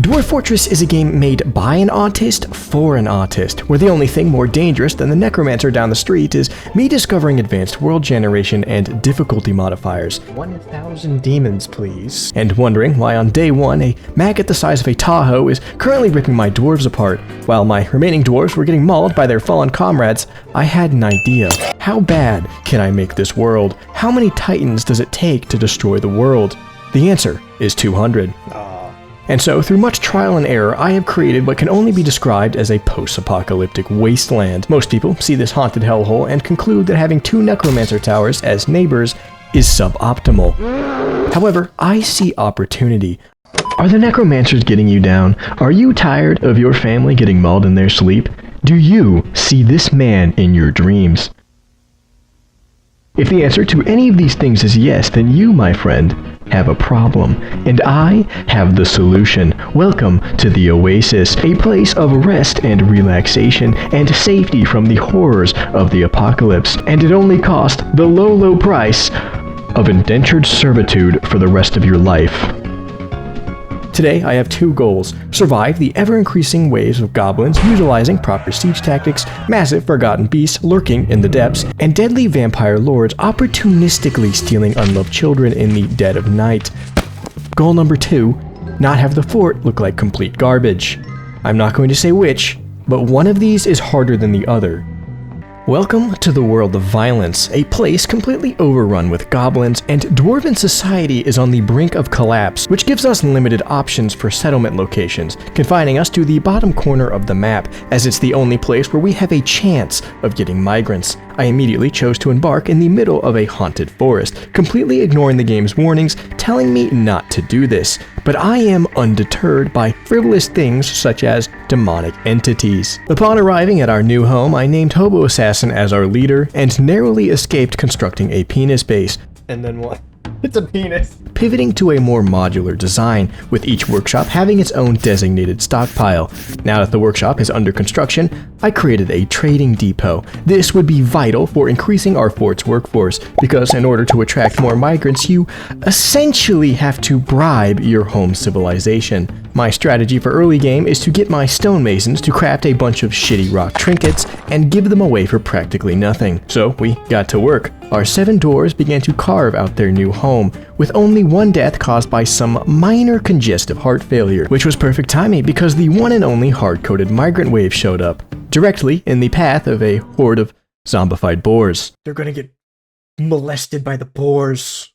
Dwarf Fortress is a game made by an autist for an autist, where the only thing more dangerous than the necromancer down the street is me discovering advanced world generation and difficulty modifiers. 1,000 demons, please. And wondering why on day one, a maggot the size of a Tahoe is currently ripping my dwarves apart, while my remaining dwarves were getting mauled by their fallen comrades. I had an idea. How bad can I make this world? How many titans does it take to destroy the world? The answer is 200. And so, through much trial and error, I have created what can only be described as a post-apocalyptic wasteland. Most people see this haunted hellhole and conclude that having 2 necromancer towers as neighbors is suboptimal. However, I see opportunity. Are the necromancers getting you down? Are you tired of your family getting mauled in their sleep? Do you see this man in your dreams? If the answer to any of these things is yes, then you, my friend, have a problem, and I have the solution. Welcome to the Oasis, a place of rest and relaxation and safety from the horrors of the apocalypse, and it only cost the low price of indentured servitude for the rest of your life. Today, I have 2 goals: survive the ever-increasing waves of goblins utilizing proper siege tactics, massive forgotten beasts lurking in the depths, and deadly vampire lords opportunistically stealing unloved children in the dead of night. Goal number 2, not have the fort look like complete garbage. I'm not going to say which, but one of these is harder than the other. Welcome to the world of violence, a place completely overrun with goblins, and Dwarven society is on the brink of collapse, which gives us limited options for settlement locations, confining us to the bottom corner of the map, as it's the only place where we have a chance of getting migrants. I immediately chose to embark in the middle of a haunted forest, completely ignoring the game's warnings telling me not to do this. But I am undeterred by frivolous things such as demonic entities. Upon arriving at our new home, I named Hobo Assassin as our leader and narrowly escaped constructing a penis base. And then what? It's a penis. Pivoting to a more modular design, with each workshop having its own designated stockpile. Now that the workshop is under construction, I created a trading depot. This would be vital for increasing our fort's workforce, because in order to attract more migrants, you essentially have to bribe your home civilization. My strategy for early game is to get my stonemasons to craft a bunch of shitty rock trinkets and give them away for practically nothing. So we got to work. Our 7 dwarves began to carve out their new home, with only 1 death caused by some minor congestive heart failure, which was perfect timing because the one and only hard-coded migrant wave showed up, directly in the path of a horde of zombified boars. They're gonna get molested by the boars.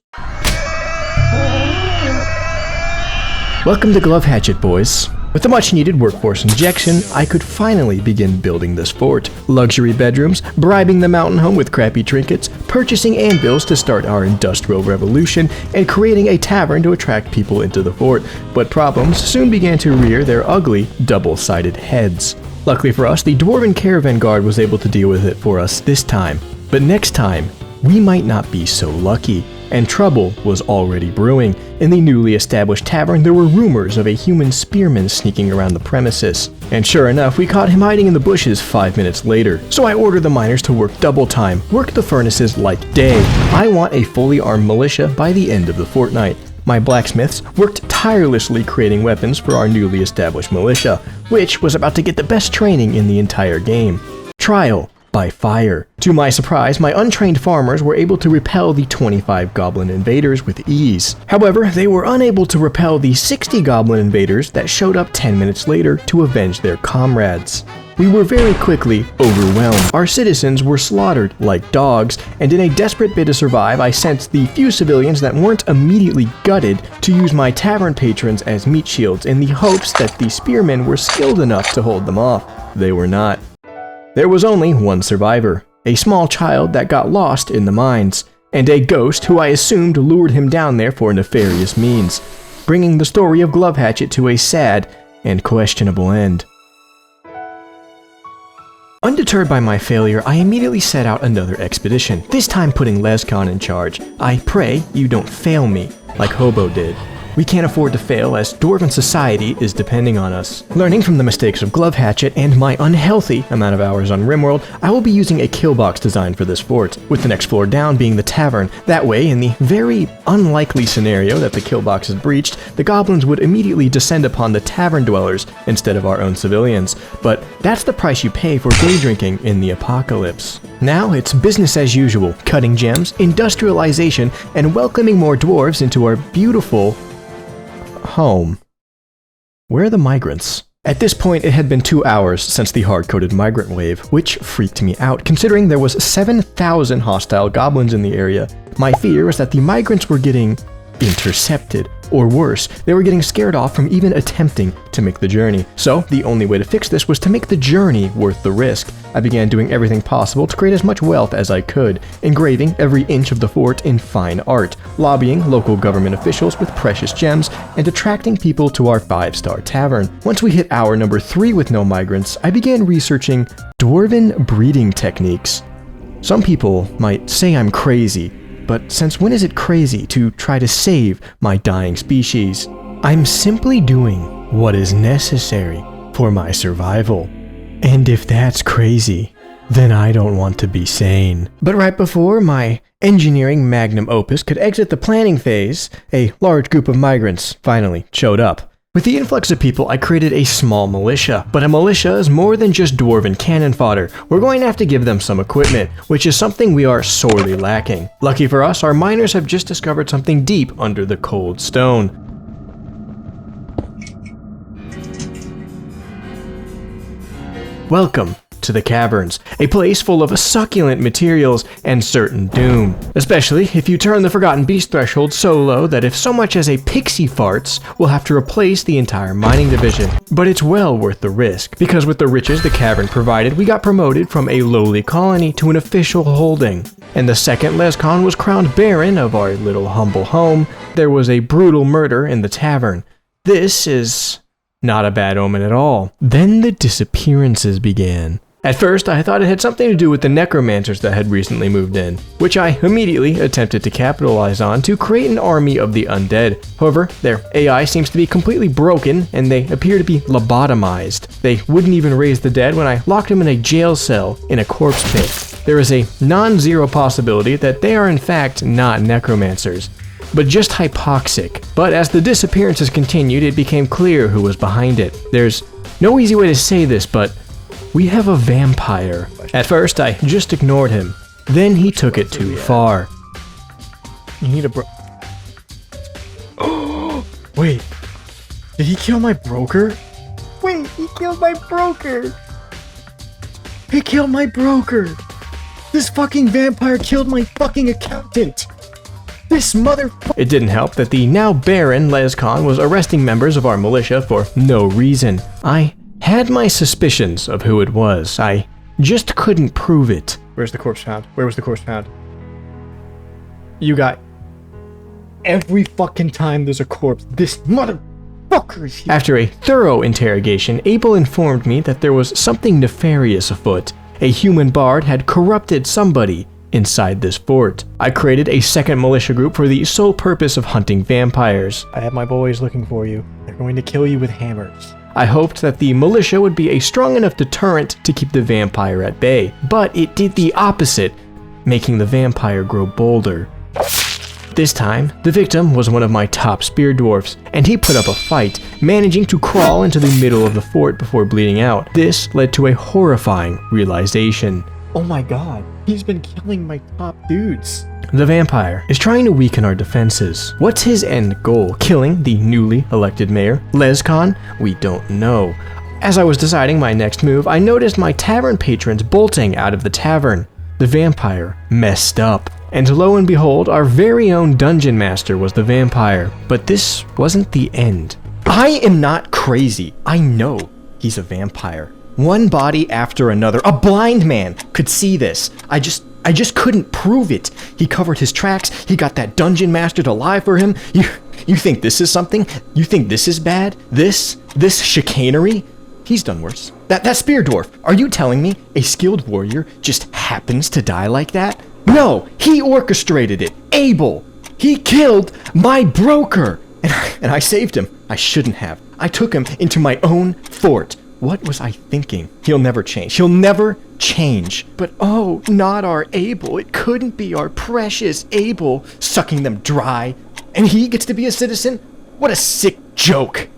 Welcome to Glove Hatchet, boys. With the much-needed workforce injection, I could finally begin building this fort. Luxury bedrooms, bribing the mountain home with crappy trinkets, purchasing anvils to start our industrial revolution, and creating a tavern to attract people into the fort. But problems soon began to rear their ugly, double-sided heads. Luckily for us, the Dwarven caravan guard was able to deal with it for us this time. But next time, we might not be so lucky. And trouble was already brewing. In the newly established tavern, there were rumors of a human spearman sneaking around the premises. And sure enough, we caught him hiding in the bushes 5 minutes later. So I ordered the miners to work double time, work the furnaces like day. I want a fully armed militia by the end of the fortnight. My blacksmiths worked tirelessly creating weapons for our newly established militia, which was about to get the best training in the entire game. Trial by fire. To my surprise, my untrained farmers were able to repel the 25 goblin invaders with ease. However, they were unable to repel the 60 goblin invaders that showed up 10 minutes later to avenge their comrades. We were very quickly overwhelmed. Our citizens were slaughtered like dogs, and in a desperate bid to survive, I sent the few civilians that weren't immediately gutted to use my tavern patrons as meat shields in the hopes that the spearmen were skilled enough to hold them off. They were not. There was only one survivor, a small child that got lost in the mines, and a ghost who I assumed lured him down there for nefarious means, bringing the story of Glove Hatchet to a sad and questionable end. Undeterred by my failure, I immediately set out another expedition, this time putting Lescon in charge. I pray you don't fail me, like Hobo did. We can't afford to fail as Dwarven society is depending on us. Learning from the mistakes of Glove Hatchet and my unhealthy amount of hours on RimWorld, I will be using a killbox design for this fort, with the next floor down being the tavern. That way, in the very unlikely scenario that the killbox is breached, the goblins would immediately descend upon the tavern dwellers instead of our own civilians. But that's the price you pay for day drinking in the apocalypse. Now it's business as usual, cutting gems, industrialization, and welcoming more dwarves into our beautiful home. Where are the migrants? At this point, it had been 2 hours since the hard-coded migrant wave, which freaked me out considering there was 7,000 hostile goblins in the area. My fear was that the migrants were getting intercepted, or worse, they were getting scared off from even attempting to make the journey. So the only way to fix this was to make the journey worth the risk. I began doing everything possible to create as much wealth as I could, engraving every inch of the fort in fine art, lobbying local government officials with precious gems, and attracting people to our 5-star tavern. Once we hit hour number 3 with no migrants, I began researching Dwarven breeding techniques. Some people might say I'm crazy, but since when is it crazy to try to save my dying species? I'm simply doing what is necessary for my survival. And if that's crazy, then I don't want to be sane. But right before my engineering magnum opus could exit the planning phase, a large group of migrants finally showed up. With the influx of people, I created a small militia, but a militia is more than just Dwarven cannon fodder. We're going to have to give them some equipment, which is something we are sorely lacking. Lucky for us, our miners have just discovered something deep under the cold stone. Welcome to the caverns, a place full of succulent materials and certain doom. Especially if you turn the Forgotten Beast threshold so low that if so much as a pixie farts, we'll have to replace the entire mining division. But it's well worth the risk, because with the riches the cavern provided, we got promoted from a lowly colony to an official holding. And the second Lescon was crowned Baron of our little humble home, there was a brutal murder in the tavern. This is not a bad omen at all. Then the disappearances began. At first, I thought it had something to do with the necromancers that had recently moved in, which I immediately attempted to capitalize on to create an army of the undead. However, their AI seems to be completely broken, and they appear to be lobotomized. They wouldn't even raise the dead when I locked them in a jail cell in a corpse pit. There is a non-zero possibility that they are in fact not necromancers, but just hypoxic. But as the disappearances continued, it became clear who was behind it. There's no easy way to say this, but we have a vampire. At first, I just ignored him. Then he took it too far. You need a Oh, wait. Did he kill my broker? Wait, he killed my broker. He killed my broker. This fucking vampire killed my fucking accountant. This motherfucker. It didn't help that the now Baron Lescon was arresting members of our militia for no reason. I had my suspicions of who it was. I just couldn't prove it. Where's the corpse found? Where was the corpse found? You got... Every fucking time there's a corpse, this motherfucker is here. After a thorough interrogation, Abel informed me that there was something nefarious afoot. A human bard had corrupted somebody inside this fort. I created a second militia group for the sole purpose of hunting vampires. I have my boys looking for you. They're going to kill you with hammers. I hoped that the militia would be a strong enough deterrent to keep the vampire at bay, but it did the opposite, making the vampire grow bolder. This time, the victim was one of my top spear dwarfs, and he put up a fight, managing to crawl into the middle of the fort before bleeding out. This led to a horrifying realization. Oh my god, he's been killing my top dudes. The vampire is trying to weaken our defenses. What's his end goal? Killing the newly elected mayor? Lescon? We don't know. As I was deciding my next move, I noticed my tavern patrons bolting out of the tavern. The vampire messed up. And lo and behold, our very own dungeon master was the vampire. But this wasn't the end. I am not crazy. I know he's a vampire. One body after another. A blind man could see this. I just couldn't prove it. He covered his tracks. He got that dungeon master to lie for him. You think this is something? You think this is bad? This chicanery? He's done worse. That spear dwarf. Are you telling me a skilled warrior just happens to die like that? No, he orchestrated it. Abel. He killed my broker. And I saved him. I shouldn't have. I took him into my own fort. What was I thinking? He'll never change. He'll never change. But oh, not our Abel. It couldn't be our precious Abel sucking them dry. And he gets to be a citizen? What a sick joke.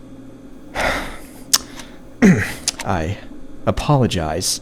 I apologize.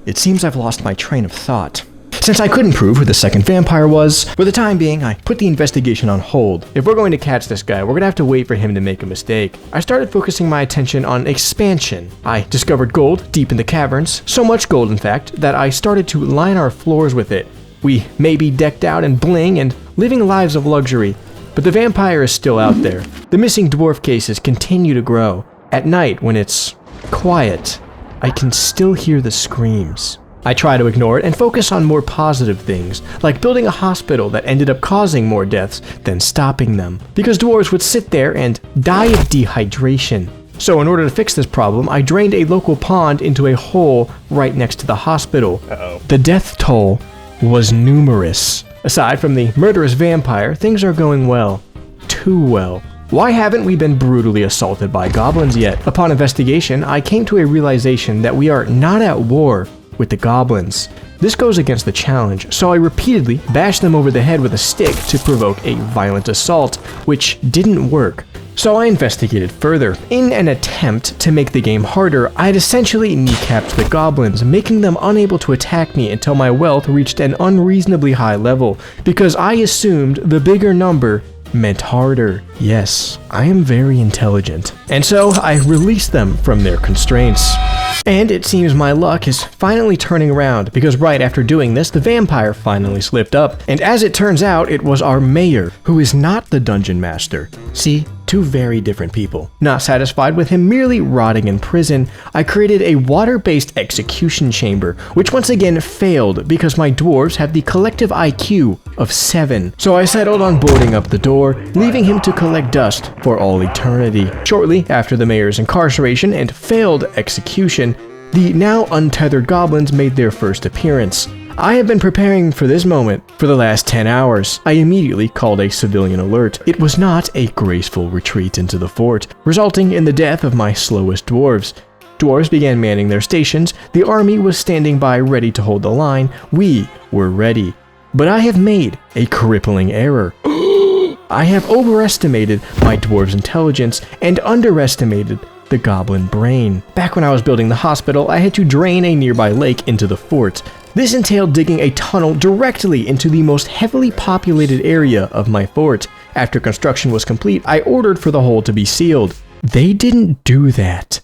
It seems I've lost my train of thought. Since I couldn't prove who the second vampire was, for the time being, I put the investigation on hold. If we're going to catch this guy, we're gonna have to wait for him to make a mistake. I started focusing my attention on expansion. I discovered gold deep in the caverns, so much gold in fact, that I started to line our floors with it. We may be decked out in bling and living lives of luxury, but the vampire is still out there. The missing dwarf cases continue to grow. At night, when it's quiet, I can still hear the screams. I try to ignore it and focus on more positive things, like building a hospital that ended up causing more deaths than stopping them, because dwarves would sit there and die of dehydration. So in order to fix this problem, I drained a local pond into a hole right next to the hospital. The death toll was numerous. Aside from the murderous vampire, things are going well. Too well. Why haven't we been brutally assaulted by goblins yet? Upon investigation, I came to a realization that we are not at war with the goblins. This goes against the challenge, so I repeatedly bashed them over the head with a stick to provoke a violent assault, which didn't work. So I investigated further. In an attempt to make the game harder, I had essentially kneecapped the goblins, making them unable to attack me until my wealth reached an unreasonably high level, because I assumed the bigger number meant harder. Yes, I am very intelligent. And so I released them from their constraints. And it seems my luck is finally turning around, because right after doing this, the vampire finally slipped up. And as it turns out, it was our mayor, who is not the dungeon master. See, two very different people. Not satisfied with him merely rotting in prison, I created a water-based execution chamber, which once again failed because my dwarves have the collective IQ of 7. So I settled on boarding up the door, leaving him to collect dust for all eternity. Shortly after the mayor's incarceration and failed execution, the now untethered goblins made their first appearance. I have been preparing for this moment for the last 10 hours. I immediately called a civilian alert. It was not a graceful retreat into the fort, resulting in the death of my slowest dwarves. Dwarves began manning their stations, the army was standing by ready to hold the line, we were ready. But I have made a crippling error. I have overestimated my dwarves' intelligence and underestimated the goblin brain. Back when I was building the hospital, I had to drain a nearby lake into the fort. This entailed digging a tunnel directly into the most heavily populated area of my fort. After construction was complete, I ordered for the hole to be sealed. They didn't do that.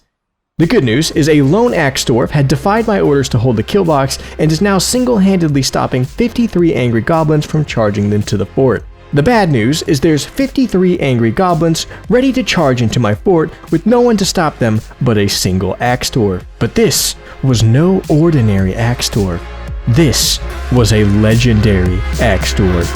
The good news is a lone axe dwarf had defied my orders to hold the killbox and is now single-handedly stopping 53 angry goblins from charging into the fort. The bad news is there's 53 angry goblins ready to charge into my fort with no one to stop them but a single axe dwarf. But this was no ordinary axe dwarf. This was a legendary axe dwarf.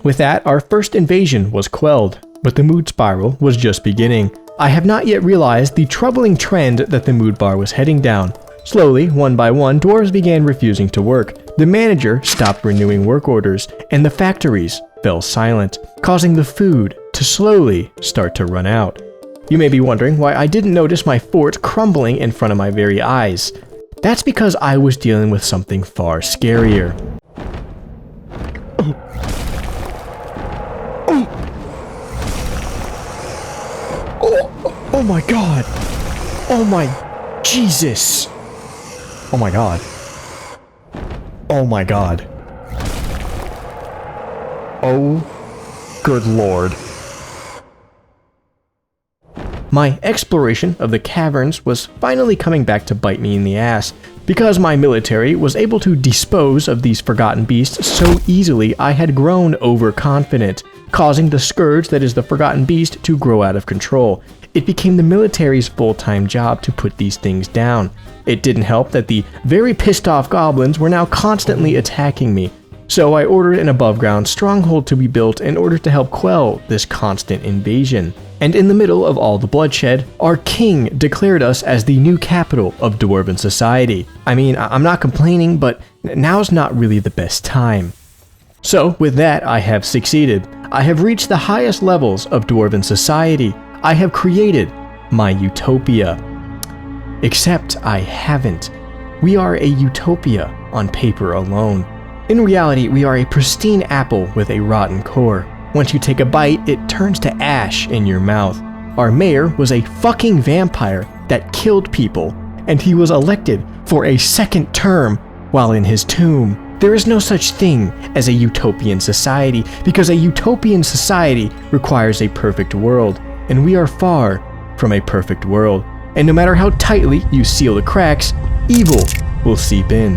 With that, our first invasion was quelled, but the mood spiral was just beginning. I have not yet realized the troubling trend that the mood bar was heading down. Slowly, one by one, dwarves began refusing to work. The manager stopped renewing work orders, and the factories fell silent, causing the food to slowly start to run out. You may be wondering why I didn't notice my fort crumbling in front of my very eyes. That's because I was dealing with something far scarier. Oh my god! Oh my Jesus! Oh my god. Oh my god. Oh, good lord. My exploration of the caverns was finally coming back to bite me in the ass. Because my military was able to dispose of these forgotten beasts so easily, I had grown overconfident, causing the scourge that is the forgotten beast to grow out of control. It became the military's full-time job to put these things down. It didn't help that the very pissed off goblins were now constantly attacking me, so I ordered an above-ground stronghold to be built in order to help quell this constant invasion. And in the middle of all the bloodshed, our king declared us as the new capital of Dwarven society. I mean, I'm not complaining, but now's not really the best time. So, with that, I have succeeded. I have reached the highest levels of Dwarven society. I have created my Utopia. Except I haven't. We are a utopia on paper alone. In reality, we are a pristine apple with a rotten core. Once you take a bite, it turns to ash in your mouth. Our mayor was a fucking vampire that killed people, and he was elected for a second term while in his tomb. There is no such thing as a utopian society, because a utopian society requires a perfect world, and we are far from a perfect world. And no matter how tightly you seal the cracks, evil will seep in.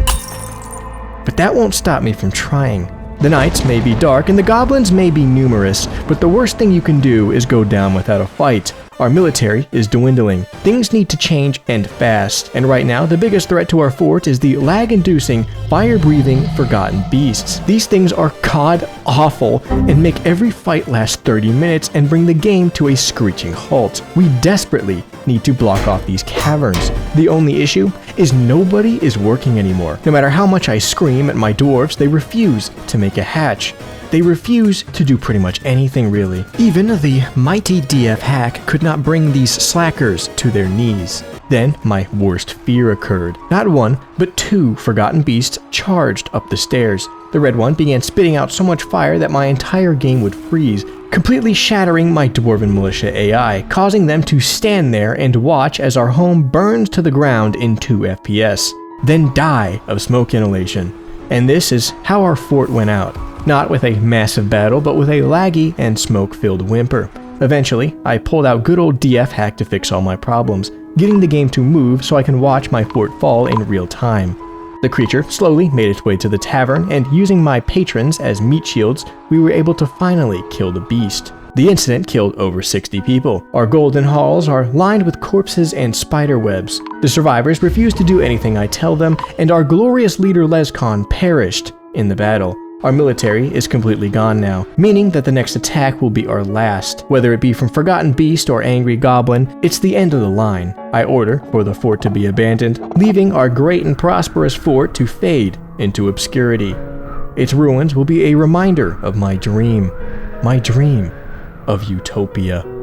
But that won't stop me from trying. The nights may be dark and the goblins may be numerous, but the worst thing you can do is go down without a fight. Our military is dwindling. Things need to change, and fast. And right now, the biggest threat to our fort is the lag-inducing, fire-breathing forgotten beasts. These things are god-awful and make every fight last 30 minutes and bring the game to a screeching halt. We desperately need to block off these caverns. The only issue is nobody is working anymore. No matter how much I scream at my dwarves, they refuse to make a hatch. They refuse to do pretty much anything really. Even the mighty DF hack could not bring these slackers to their knees. Then my worst fear occurred. Not one, but two forgotten beasts charged up the stairs. The red one began spitting out so much fire that my entire game would freeze, completely shattering my Dwarven militia AI, causing them to stand there and watch as our home burns to the ground in 2 FPS, then die of smoke inhalation. And this is how our fort went out. Not with a massive battle, but with a laggy and smoke-filled whimper. Eventually, I pulled out good old DF hack to fix all my problems, getting the game to move so I can watch my fort fall in real time. The creature slowly made its way to the tavern, and using my patrons as meat shields, we were able to finally kill the beast. The incident killed over 60 people. Our golden halls are lined with corpses and spider webs. The survivors refuse to do anything I tell them, and our glorious leader Lescon perished in the battle. Our military is completely gone now, meaning that the next attack will be our last. Whether it be from Forgotten Beast or Angry Goblin, it's the end of the line. I order for the fort to be abandoned, leaving our great and prosperous fort to fade into obscurity. Its ruins will be a reminder of my dream of Utopia.